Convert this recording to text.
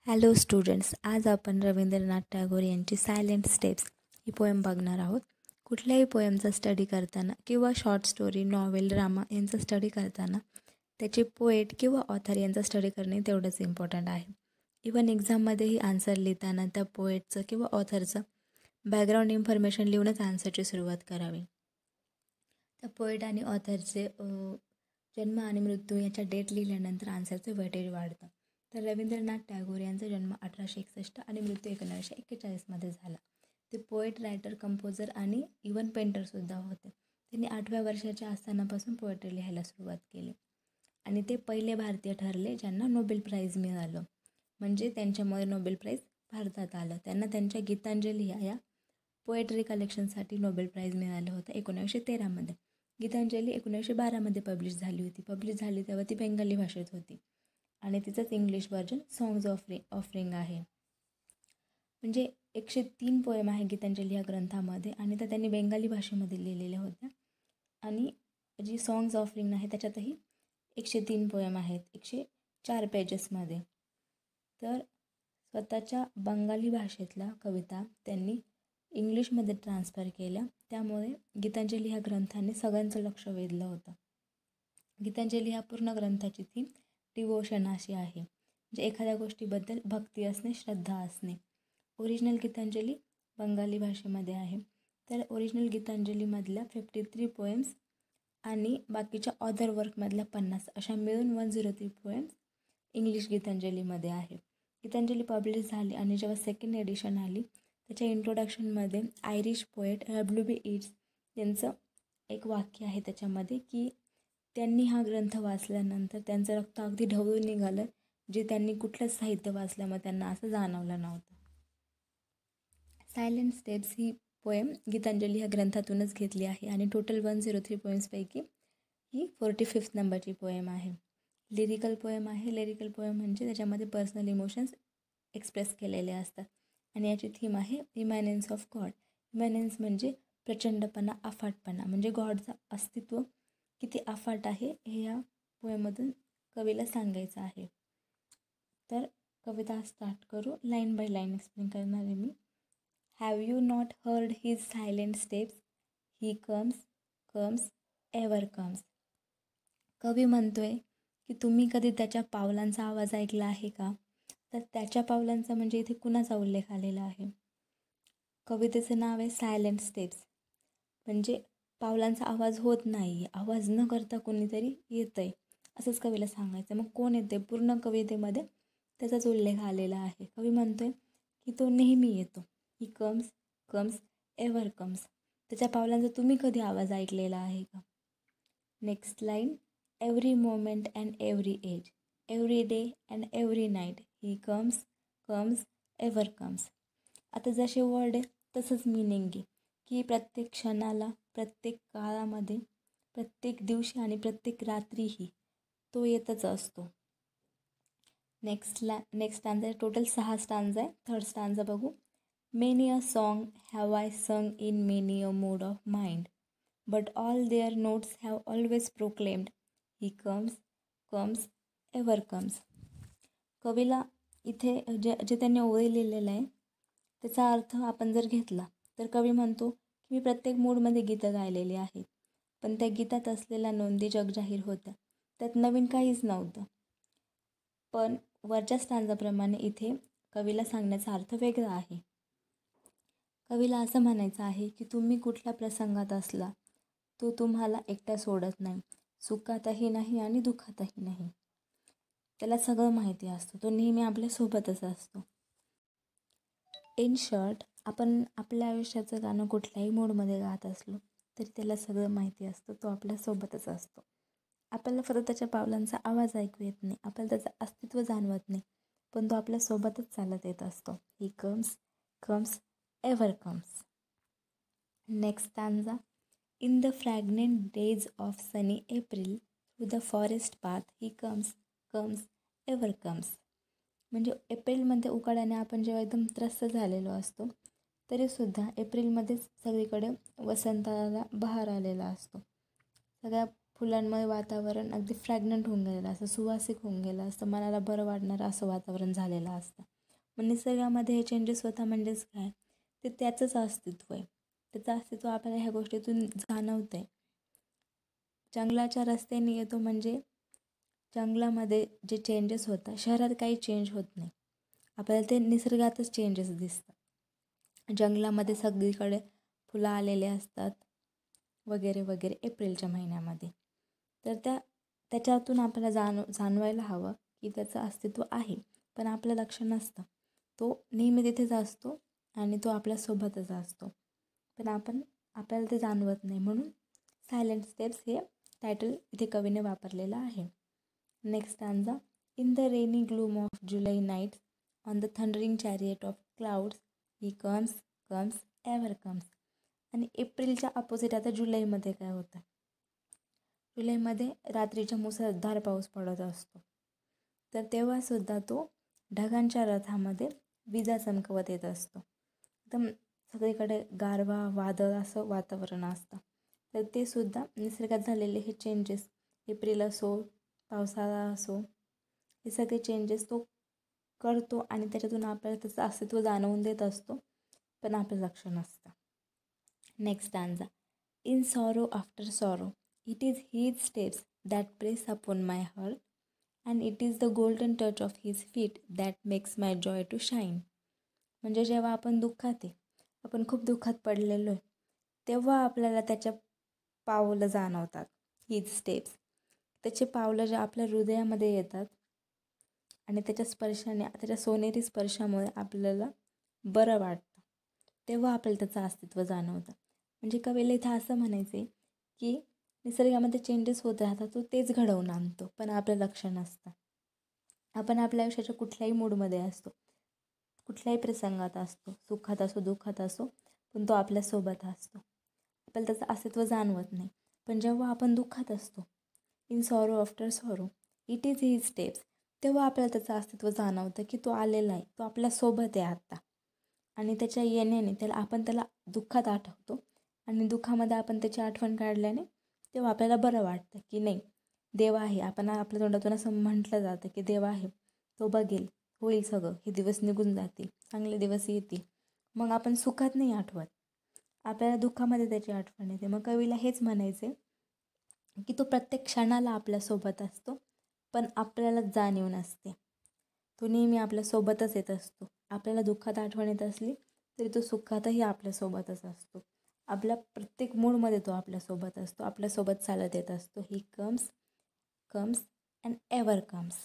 Hello students, आज आपण रवींद्रनाथ टागोर यांची सायलेंट स्टेप्स ही पोएम बघणार आहोत. कुठल्याही पोएमचा स्टडी करताना किंवा शॉर्ट स्टोरी, नॉवेल, ड्रामा यांचा स्टडी करताना त्याचे पोएट किंवा ऑथर यांचा स्टडी करणे तेवढंच इम्पॉर्टंट आहे. इवन एक्झाममध्येही आन्सर लिहिताना त्या पोएटचं किंवा ऑथरचं बॅकग्राऊंड इन्फॉर्मेशन लिहूनच आन्सरची सुरुवात करावी. त्या पोएट आणि ऑथरचे जन्म आणि मृत्यू याच्या डेट लिहिल्यानंतर आन्सरचं वेटेज वाढतं. तर रवींद्रनाथ टागोर यांचा जन्म 1861 आणि मृत्यू 1941मध्ये झाला. ते पोएट, रायटर, कंपोजर आणि इवन पेंटरसुद्धा होते. त्यांनी 8व्या वर्षाच्या असतानापासून पोएट्री लिहायला सुरुवात केली आणि ते पहिले भारतीय ठरले ज्यांना नोबेल प्राईज मिळालं. म्हणजे त्यांच्यामुळे नोबेल प्राईज भारतात आलं. त्यांना त्यांच्या गीतांजली या पोएट्री कलेक्शनसाठी नोबेल प्राईज मिळालं होतं 1913मध्ये. गीतांजली 1912मध्ये पब्लिश झाली तेव्हा ती बेंगाली भाषेत होती आणि तिचंच इंग्लिश व्हर्जन सॉंग्स ऑफरिंग आहे. म्हणजे 103 पोएम आहे गीतांजली या ग्रंथामध्ये आणि त्या त्यांनी बेंगाली भाषेमध्ये लिहिलेल्या होत्या. आणि जी सॉंग्स ऑफरिंग आहे त्याच्यातही 103 पोएम आहेत 104 पेजेसमध्ये. तर स्वतःच्या बंगाली भाषेतल्या कविता त्यांनी इंग्लिशमध्ये ट्रान्सफर केल्या. त्यामुळे गीतांजली ह्या ग्रंथाने सगळ्यांचं लक्ष वेधलं होतं. गीतांजली ह्या पूर्ण ग्रंथाची थीम डिवोशन अशी आहे, म्हणजे एखाद्या गोष्टीबद्दल भक्ती असणे, श्रद्धा असणे. ओरिजिनल गीतांजली बंगाली भाषेमध्ये आहे. तर ओरिजिनल गीतांजलीमधल्या 53 पोएम्स आणि बाकीच्या ऑदर वर्कमधल्या 50 अशा मिळून 103 पोएम्स इंग्लिश गीतांजलीमध्ये आहे. गीतांजली पब्लिश झाली आणि जेव्हा सेकंड एडिशन आली त्याच्या इंट्रोडक्शनमध्ये आयरिश पोएट W.B. येट्स यांचं एक वाक्य आहे त्याच्यामध्ये की त्यांनी हा ग्रंथ वाचल्यानंतर त्यांचं रक्त अगदी ढवळून निघालं, जे त्यांनी कुठलंच साहित्य वाचल्यामुळे त्यांना असं जाणवलं नव्हतं. सायलेंट स्टेप्स ही पोएम गीतांजली ह्या ग्रंथातूनच घेतली आहे आणि टोटल 103 पोएम्सपैकी ही 45th नंबरची पोएम आहे. लिरिकल पोएम आहे. लिरिकल पोएम म्हणजे त्याच्यामध्ये पर्सनल इमोशन्स एक्सप्रेस केलेले असतात आणि याची थीम आहे इमॅनन्स ऑफ गॉड. इमॅनन्स म्हणजे प्रचंडपणा, अफाटपणा, म्हणजे गॉडचं अस्तित्व किती अफाट आहे हे या पोएममधून कवीला सांगायचं आहे. तर कविता स्टार्ट करू. लाईन बाय लाईन एक्सप्लेन करणार आहे मी. Have you not heard his silent steps, he comes ever comes. कवी म्हणतोय की तुम्ही कधी त्याच्या पावलांचा आवाज ऐकला आहे का? तर त्याच्या पावलांचा म्हणजे इथे कुणाचा उल्लेख आलेला आहे? कवितेचं नाव आहे सायलेंट स्टेप्स, म्हणजे पावलांचा आवाज होत नाही, आवाज न करता कोणीतरी येतं आहे असंच कवीला सांगायचं. मग कोण येते? पूर्ण कवितेमध्ये त्याचाच उल्लेख आलेला आहे. कवी म्हणतोय की तो नेहमी येतो. He comes ever comes. त्याच्या पावलांचा तुम्ही कधी आवाज ऐकलेला आहे का? Next line. Every moment and every age, every day and every night, he comes ever comes. आता जसे वर्ड आहे तसंच मिनिंग आहे की प्रत्येक क्षणाला, प्रत्येक काळामध्ये, प्रत्येक दिवशी आणि प्रत्येक रात्रीही तो येतच असतो. नेक्स्ट स्टांजा आहे. टोटल 6 स्टांजा आहे. थर्ड स्टांजा बघू. Many a song have I sung in many a mood of mind, but all their notes have always proclaimed, he comes ever comes. कवीला इथे जे त्यांनी ओळी लिहिलेलं आहे त्याचा अर्थ आपण जर घेतला तर कवी म्हणतो की मी प्रत्येक मूडमध्ये गीतं गायलेली आहेत, पण त्या गीतात असलेल्या नोंदी जगजाहीर होत्या, त्यात नवीन काहीच नव्हतं. पण वरच्या स्टांजाप्रमाणे इथे कवीला सांगण्याचा अर्थ वेगळा आहे. कवीला असं म्हणायचं आहे की तुम्ही कुठल्या प्रसंगात असला तो तुम्हाला एकटा सोडत नाही, सुखातही नाही आणि दुःखातही नाही. त्याला सगळं माहिती असतं, तो नेहमी आपल्यासोबतच असतो. इन शॉर्ट, आपण आपल्या आयुष्याचं गाणं कुठल्याही मूडमध्ये गात असलो तरी त्याला सगळं माहिती असतं, तो आपल्यासोबतच असतो. आपल्याला फक्त त्याच्या पावलांचा आवाज ऐकू येत नाही, आपल्याला त्याचं अस्तित्व जाणवत नाही, पण तो आपल्यासोबतच चालत येत असतो. He comes ever comes. Next stanza. In the fragrant days of sunny April through the forest path, he comes ever comes. म्हणजे एप्रिलमध्ये उकाड्याने आपण जेव्हा एकदम त्रस्त झालेलो असतो तरीसुद्धा एप्रिलमध्येच सगळीकडे वसंताला बहार आलेला असतो. सगळ्या फुलांमुळे वातावरण अगदी फ्रॅग्नंट होऊन गेलेलं असतं, सुवासिक होऊन गेलं असतं, मनाला बरं वाटणारं असं वातावरण झालेलं असतं. मग निसर्गामध्ये हे चेंजेस होता म्हणजेच काय, ते त्याचंच अस्तित्व आहे. त्याचं अस्तित्व आपल्याला ह्या गोष्टीतून जाणवतं आहे. जंगलाच्या रस्त्याने येतो म्हणजे जंगलामध्ये जे चेंजेस होतात, शहरात काही चेंज होत नाही. आपल्याला ते निसर्गातच चेंजेस दिसतात. जंगलामध्ये सगळीकडे फुलं आलेले असतात वगैरे वगैरे एप्रिलच्या महिन्यामध्ये. तर त्याच्यातून आपल्याला जाणवायला हवं की त्याचं अस्तित्व आहे, पण आपलं लक्ष नसतं. तो नेहमी तिथेच असतो आणि तो आपल्यासोबतच असतो, पण आपल्याला ते जाणवत नाही. म्हणून सायलेंट स्टेप्स हे टायटल इथे कवीने वापरलेलं आहे. Next stanza. In the rainy gloom of July nights on the thundering chariot of clouds he comes comes ever comes. आणि एप्रिलच्या अपोजिट आता जुलैमध्ये काय होतं, जुलैमध्ये रात्रीच्या मुसळधार पाऊस पडत असतो. तर तेव्हासुद्धा तो ढगांच्या रथामध्ये विजा चमकवत येत असतो. एकदम सगळीकडे गारवा वादळ असं वातावरण असतं. तर ते सुद्धा निसर्गात झालेले हे चेंजेस, एप्रिल असो पावसाळा असो, हे सगळे चेंजेस तो करतो आणि त्याच्यातून आपल्याला त्याचं अस्तित्व जाणवून देत असतो, पण आपलं लक्ष नसतं. Next stanza. In sorrow after sorrow it is his steps that press upon my heart and it is the golden touch of his feet that makes my joy to shine. म्हणजे जेव्हा आपण दुःखात आहे, आपण खूप दुःखात पडलेलो आहे, तेव्हा आपल्याला त्याच्या पावलं जाणवतात, हीज स्टेप्स. त्याचे पावलं जे आपल्या हृदयामध्ये येतात आणि त्याच्या स्पर्शाने, त्याच्या सोनेरी स्पर्शामुळे आपल्याला बरं वाटतं, तेव्हा आपल्याला त्याचं अस्तित्व जाणवतं. म्हणजे कवीला इथं असं म्हणायचं आहे की निसर्गामध्ये चेंजेस होत राहतात, तो तेच घडवून आणतो, पण आपलं लक्ष नसतं. आपण आपल्या आयुष्याच्या कुठल्याही मूडमध्ये असतो, कुठल्याही प्रसंगात असतो, सुखात असो दुःखात असो, पण तो आपल्यासोबत असतो. आपल्याला त्याचं अस्तित्व जाणवत नाही. पण जेव्हा आपण दुःखात असतो, in sorrow after sorrow it is his steps, तेव्हा आपल्याला त्याचं अस्तित्व जाणवतं की तो आलेला आहे, तो आपल्यासोबत आहे आत्ता. आणि त्याच्या येण्याने त्याला दुःखात आठवतो आणि दुःखामध्ये आपण त्याची आठवण काढल्याने तेव्हा आपल्याला बरं वाटतं की नाही, देव आहे. आपल्या तोंडातून असं म्हटलं जातं की देव आहे, तो बघेल, होईल सगळं, हे दिवस निघून जातील, चांगले दिवस येतील. मग आपण सुखात नाही आठवत, आपल्याला दुःखामध्ये त्याची आठवण येते. मग कवीला हेच म्हणायचे की तो प्रत्येक क्षणाला आपल्यासोबत असतो, पण आपल्याला जाणीव नसते. तो नेहमी आपल्यासोबतच येत असतो. आपल्याला दुःखात आठवण येत असली तरी तो सुखातही आपल्यासोबतच असतो. आपल्या प्रत्येक मूडमध्ये तो आपल्यासोबत असतो, आपल्यासोबत चालत येत असतो. He comes comes and ever comes.